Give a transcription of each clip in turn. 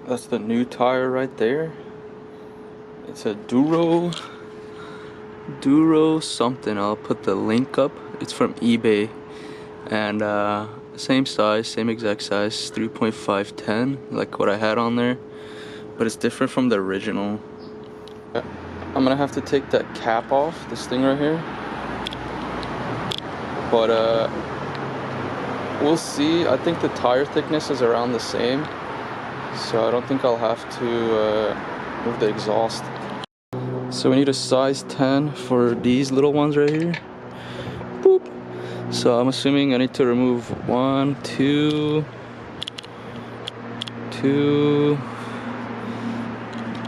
That's the new tire right there. It's a Duro something. I'll put the link up. It's from eBay, and same size, same exact size, 3.5-10, like what I had on there, but it's different from the original. I'm gonna have to take that cap off, this thing right here, but we'll see. I think the tire thickness is around the same, so I don't think I'll have to move the exhaust. So we need a size 10 for these little ones right here. Boop. So I'm assuming I need to remove 1, 2,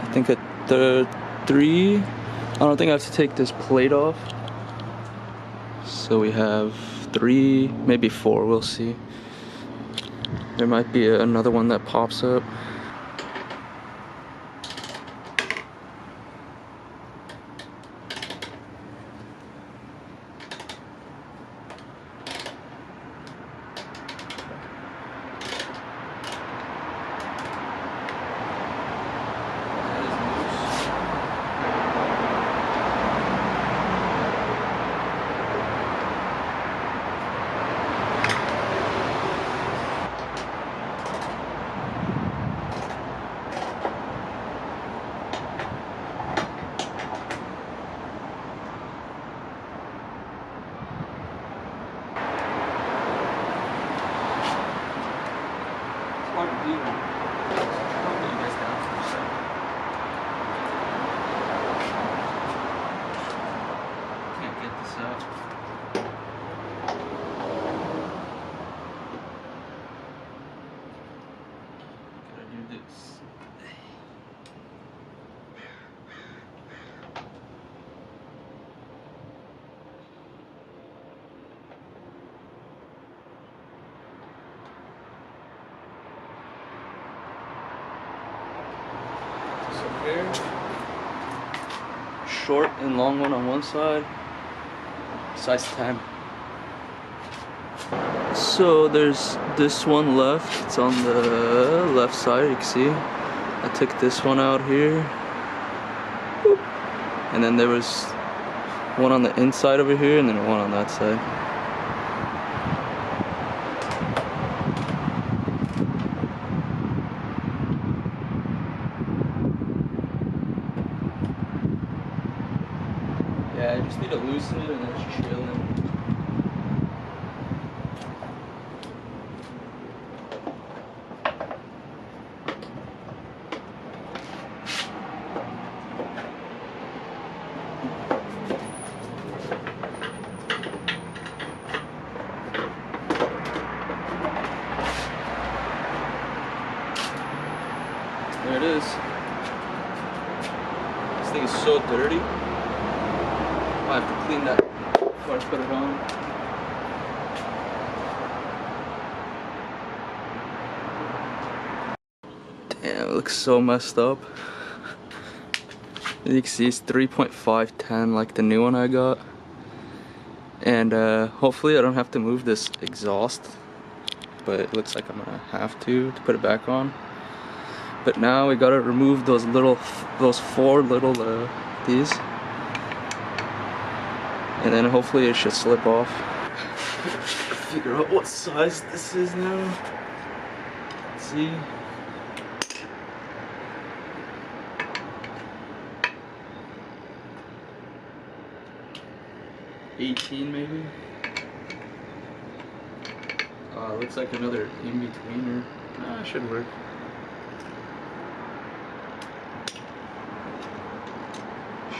I think the 3. I don't think I have to take this plate off. So we have 3, maybe 4, we'll see. There might be another one that pops up. Can't get this out. Gotta do this. Here. Short and long one on one side, size 10. So there's this one left, it's on the left side, you can see. I took this one out here. Boop. And then there was one on the inside over here and then one on that side. Yeah, I just need to loosen it and then it's chilling. There it is. This thing is so dirty. I have to clean that before I put it on. Damn, it looks so messed up. As you can see, it's 3.5-10 like the new one I got. And hopefully I don't have to move this exhaust, but it looks like I'm gonna have to put it back on. But now we gotta remove those 4 little these. And then hopefully it should slip off. Figure out what size this is now. Let's see. $18 maybe. Looks like another in-betweener. Should work.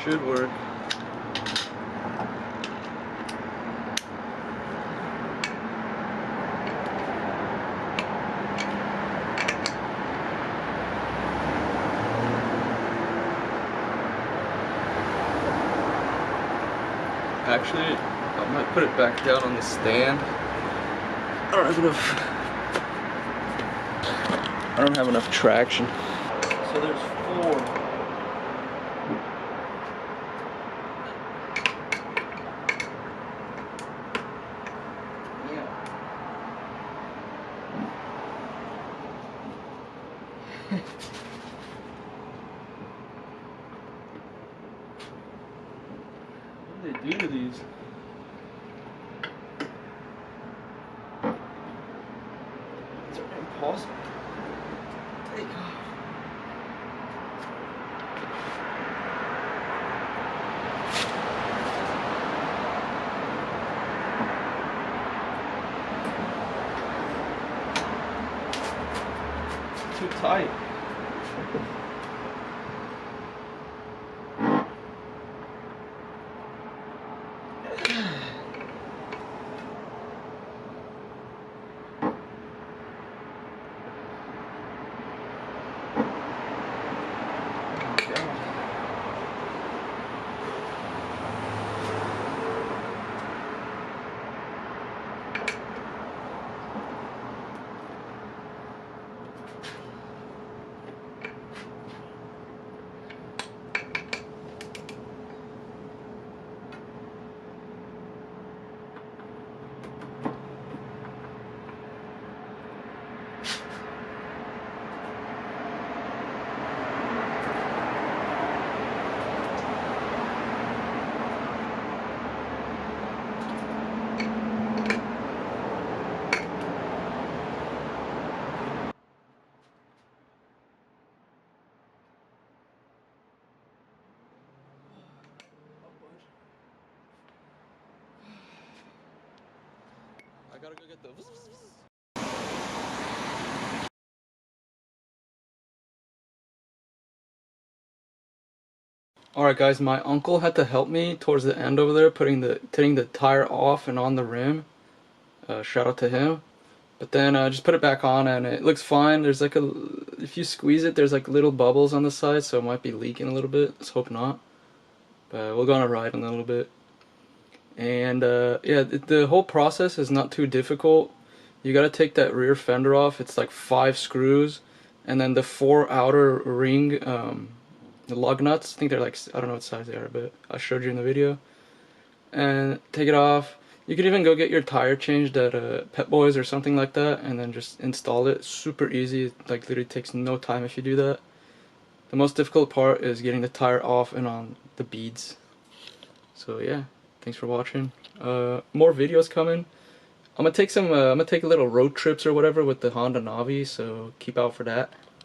Should work. Actually, I might put it back down on the stand. I don't have enough traction. So there's 4. Yeah. do to these. These are impossible to take off. Too tight. I gotta go get the. Alright guys, my uncle had to help me towards the end over there, taking the tire off and on the rim. Shout out to him. But then just put it back on and it looks fine. There's like if you squeeze it, there's like little bubbles on the side, so it might be leaking a little bit. Let's hope not. But we'll go on a ride in a little bit. And yeah, the whole process is not too difficult. You gotta take that rear fender off. It's like 5 screws, and then the 4 outer ring, the lug nuts. I think they're like, I don't know what size they are, but I showed you in the video. And take it off. You could even go get your tire changed at Pep Boys or something like that, and then just install it. Super easy. It like literally takes no time if you do that. The most difficult part is getting the tire off and on the beads. So yeah, thanks for watching. More videos coming. I'm gonna take a little road trips or whatever with the Honda Navi, so keep out for that.